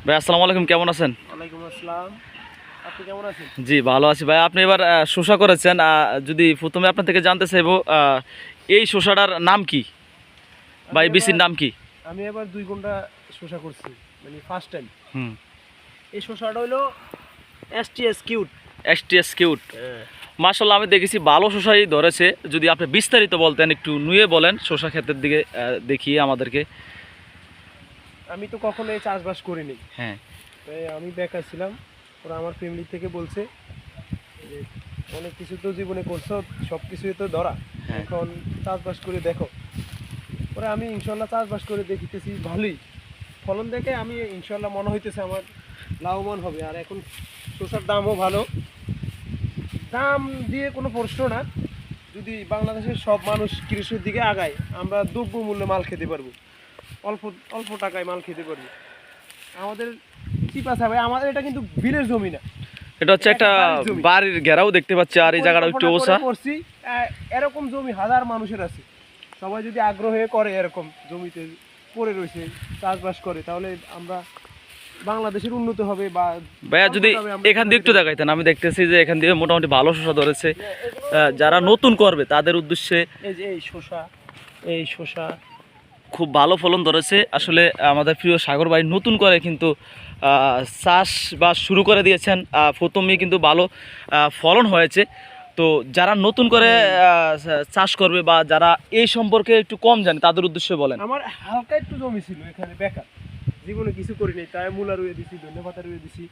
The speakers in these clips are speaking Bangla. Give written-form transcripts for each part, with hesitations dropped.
ভাই আসসালামু আলাইকুম, কেমন আছেন? ওয়ালাইকুম আসসালাম। আপনি কেমন আছেন? জি ভালো আছি ভাই। আপনি এবার শসা করেছেন, যদি প্রথমে আপনার থেকে জানতে চাইবো এই শসাটার নাম কি বা আমি এই বিচির এবার নাম কি? আমি এবার 2 ঘন্টা শসা করছি, মানে ফার্স্ট টাইম। হুম। এই শসাটা হলো এসটিএস কিউট। STS cute. মাশাআল্লাহ, আমি দেখেছি ভালো শসাই ধরেছে। যদি আপনি বিস্তারিত বলতেন, একটু নুয়ে বলেন শসা ক্ষেতের দিকে দেখিয়ে আমাদেরকে। আমি তো কখনো এই চাষবাস করিনি, হ্যাঁ। তাই আমি বেকার ছিলাম। ওরা আমার ফ্যামিলি থেকে বলছে যে অনেক কিছু তো জীবনে করছো, সব কিছুই তো ধরা, হ্যাঁ। এখন চাষবাস করে দেখো। পরে আমি ইনশাল্লাহ চাষবাস করে দেখিতেছি ভালোই ফলন দেখে আমি ইনশাল্লাহ মনে হইতেছে আমার লাভবান হবে। আর এখন শসার দামও ভালো, দাম দিয়ে কোনো প্রশ্ন না। যদি বাংলাদেশের সব মানুষ কৃষির দিকে আগায়, আমরা দ্রব্য মূল্যে মাল খেতে পারবো, অল্প অল্প টাকায় মাল খেতে পারবো। আমাদের চিপা ভাই, আমাদের এটা কিন্তু বিলের জমি না, এটা হচ্ছে একটা বাড়ির ঘেরাও দেখতে পাচ্ছি, আর এই জায়গাটা একটু ওসা করছি। এরকম জমি হাজার মানুষের আছে, সবাই যদি আগ্রহ হয়ে করে, এরকম জমিতে পড়ে রয়েছে চাষবাস করে, তাহলে আমরা বাংলাদেশের উন্নত হবে। বা ভাইয়া যদি এখান দিয়ে একটু দেখাইতেন, আমি দেখতেছি যে এখান দিয়ে মোটামুটি ভালো শসা ধরেছে। যারা নতুন করবে তাদের উদ্দেশ্যে এই যে এই শসা খুব ভালো ফলন ধরেছে। আসলে আমাদের প্রিয় সাগর ভাই নতুন করে কিন্তু চাষবাস শুরু করে দিয়েছেন। প্রথমেই কিন্তু ভালো ফলন হয়েছে। তো যারা নতুন করে চাষ করবে বা যারা এই সম্পর্কে একটু কম জানে, তাদের উদ্দেশ্যে বলেন। আমার হালকা একটু জমি ছিল এখানে, বেকার, জীবনে কিছু করিনি, তাই মূলা রুয়ে দিছি, ধন্যপাতা রুয়ে দিছি।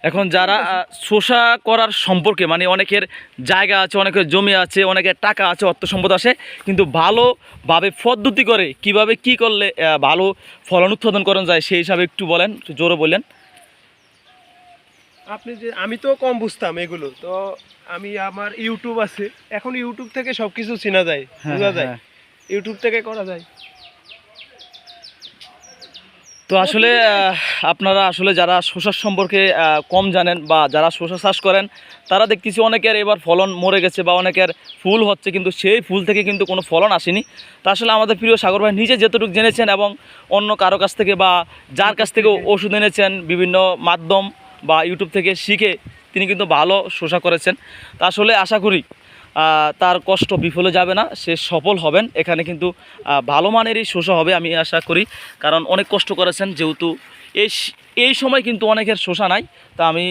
এখন যারা শসা করার সম্পর্কে, মানে অনেকের জায়গা আছে, অনেকের জমি আছে, অনেকের টাকা আছে, অর্থ সম্পদ আছে, কিন্তু ভালোভাবে পদ্ধতি করে কিভাবে কি করলে ভালো ফলন উৎপাদন করা যায় সেই হিসাবে একটু বলেন, একটু জোরে বলেন। আপনি যে, আমি তো কম বুঝতাম এগুলো, তো আমি, আমার ইউটিউব আছে, এখন ইউটিউব থেকে সব কিছু চেনা যায়, বোঝা যায়, ইউটিউব থেকে করা যায়। তো আসলে আপনারা আসলে যারা শসার সম্পর্কে কম জানেন বা যারা শসা চাষ করেন, তারা দেখতেছি অনেকের এবার ফলন মরে গেছে বা অনেকের ফুল হচ্ছে, কিন্তু সেই ফুল থেকে কিন্তু কোনো ফলন আসেনি। তা আসলে আমাদের প্রিয় সাগর ভাই নিজে যতটুকু জেনেছেন এবং অন্য কারো কাছ থেকে বা যার কাছ থেকে ওষুধ এনেছেন, বিভিন্ন মাধ্যম বা ইউটিউব থেকে শিখে তিনি কিন্তু ভালো শসা করেছেন। তা আসলে আশা করি তার কষ্ট বিফলে যাবে না, সে সফল হবেন। এখানে কিন্তু ভালো মানেরই শসা হবে আমি আশা করি, কারণ অনেক কষ্ট করেছেন। যেহেতু এই সময় কিন্তু অনেকের শসা নাই, তা আমি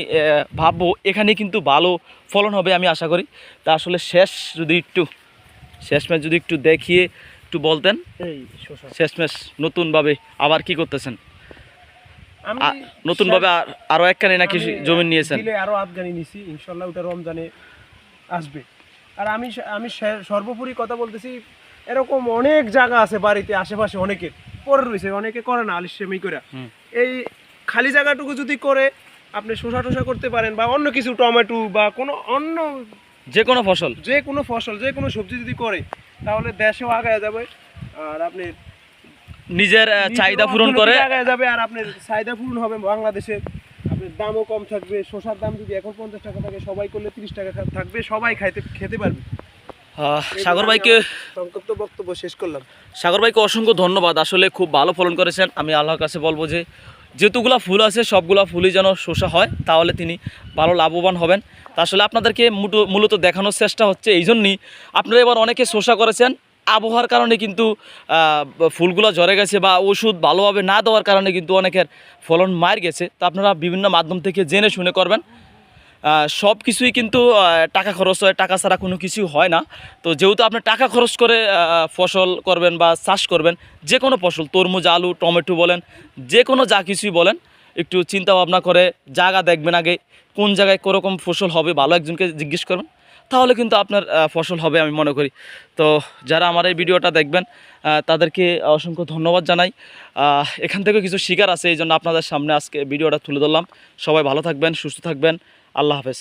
ভাববো এখানে কিন্তু ভালো ফলন হবে আমি আশা করি। তা আসলে শেষমেশ যদি একটু দেখিয়ে একটু বলতেন, এই শসা শেষমেশ নতুনভাবে আবার কি করতেছেন? আমি নতুনভাবে আরও একখানি নাকি জমি নিয়েছেন? আরো আফগানি নিছি, ইনশাল্লাহ ওটা রমজানে আসবে। আর আমি সর্বোপরি কথা বলতেছি, এরকম অনেক জায়গা আছে বাড়িতে আশেপাশে, অনেকে পরে রয়েছে, অনেকে করে না আলিস্যেমি করে। এই খালি জায়গাটুকু যদি করে আপনি শসা টসা করতে পারেন, বা অন্য কিছু টমেটো বা কোনো অন্য যে কোনো ফসল, যে কোনো সবজি যদি করে, তাহলে দেশেও আগায় যাবে, আর আপনি নিজের চাহিদা পূরণ করে আগায় যাবে, আর আপনার চাহিদা পূরণ হবে বাংলাদেশে। আপনার দামও কম থাকবে। শসার দাম যদি এখন 50 টাকা থাকে, সবাই করলে 30 টাকা থাকবে, সবাই খেতে পারবে। সাগর ভাইকে সংক্ষিপ্ত বক্তব্য শেষ করলাম। সাগর ভাইকে অসংখ্য ধন্যবাদ। আসলে খুব ভালো ফলন করেছেন। আমি আল্লাহর কাছে বলবো যে যেহেতুগুলা ফুল আছে, সবগুলা ফুলই যেন শসা হয়, তাহলে তিনি ভালো লাভবান হবেন। তা আসলে আপনাদেরকে মূলত দেখানোর চেষ্টা হচ্ছে এই জন্যই। আপনারা এবার অনেকে শসা করেছেন, আবহাওয়ার কারণে কিন্তু ফুলগুলো ঝরে গেছে বা ওষুধ ভালোভাবে না দেওয়ার কারণে কিন্তু অনেকের ফলন মার গেছে। তা আপনারা বিভিন্ন মাধ্যম থেকে জেনে শুনে করবেন। সব কিছুই কিন্তু টাকা খরচ হয়, টাকা ছাড়া কোনো কিছু হয় না। তো যেহেতু আপনি টাকা খরচ করে ফসল করবেন বা চাষ করবেন, যে কোনো ফসল, তরমুজ, আলু, টমেটো বলেন, যে কোনো যা কিছুই বলেন, একটু চিন্তা ভাবনা করে জায়গা দেখবেন আগে, কোন জায়গায় কীরকম ফসল হবে ভালো একজনকে জিজ্ঞেস করবেন, তাহলে কিন্তু আপনার ফসল হবে আমি মনে করি। তো যারা আমার এই ভিডিওটা দেখবেন তাদেরকে অসংখ্য ধন্যবাদ জানাই। এখান থেকে কিছু শিকার আছে, এই জন্য আপনাদের সামনে আজকে ভিডিওটা তুলে ধরলাম। সবাই ভালো থাকবেন, সুস্থ থাকবেন। আল্লাহ হাফেজ।